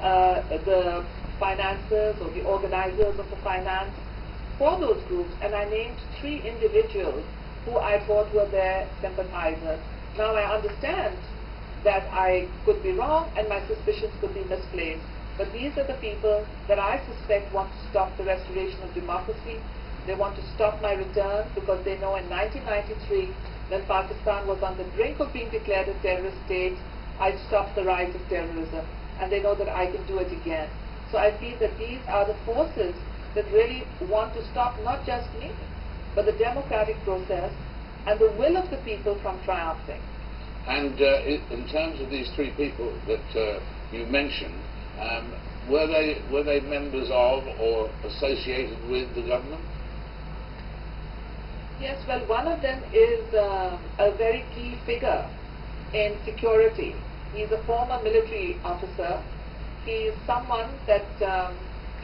the financiers or the organizers of the finance for those groups, and I named 3 individuals who I thought were their sympathizers. Now I understand that I could be wrong and my suspicions could be misplaced, but these are the people that I suspect want to stop the restoration of democracy. They want to stop my return because they know in 1993, when Pakistan was on the brink of being declared a terrorist state, I stopped the rise of terrorism, and they know that I can do it again. So I feel that these are the forces that really want to stop not just me, but the democratic process and the will of the people from triumphing. And in terms of these 3 people that you mentioned, were they members of or associated with the government? Yes, well, one of them is a very key figure in security. He's a former military officer. He is someone that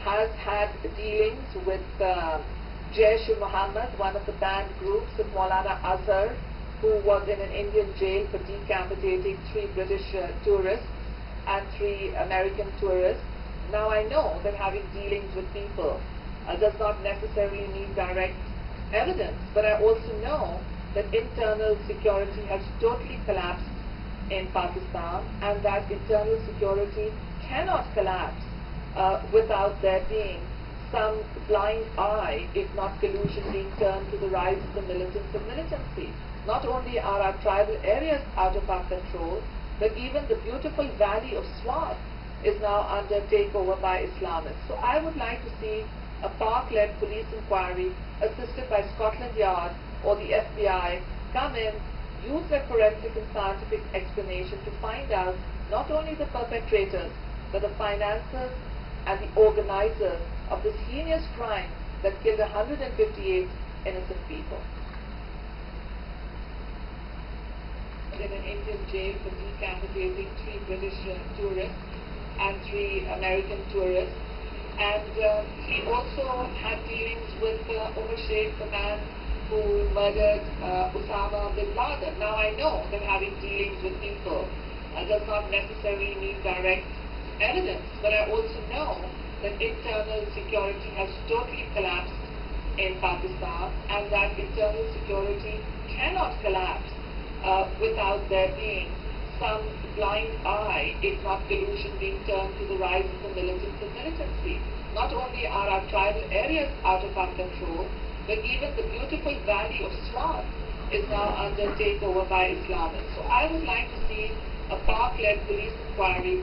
has had dealings with Jaish-e-Mohammed, one of the banned groups of Maulana Azhar, who was in an Indian jail for decapitating 3 British tourists and 3 American tourists. Now I know that having dealings with people does not necessarily mean direct evidence, but I also know that internal security has totally collapsed in Pakistan, and that internal security cannot collapse without there being some blind eye, if not collusion, being turned to the rise of the militants and militancy. Not only are our tribal areas out of our control, but even the beautiful valley of Swat is now under takeover by Islamists. So I would like to see a Pak-led police inquiry assisted by Scotland Yard or the FBI come in, use their forensic and scientific explanation to find out not only the perpetrators, but the financiers and the organizers of this heinous crime that killed 158 innocent people. In an Indian jail for decapitating 3 British tourists and 3 American tourists. And he also had dealings with Umar Sheikh, the man who murdered Osama bin Laden. Now I know that having dealings with people does not necessarily mean direct evidence, but I also know that internal security has totally collapsed in Pakistan, and that internal security cannot collapse without there being some blind eye, if not collusion, being turned to the rise of the militants and militancy. Not only are our tribal areas out of our control, but even the beautiful valley of Swat is now under takeover by Islamists. So I would like to see a Pak-led police inquiry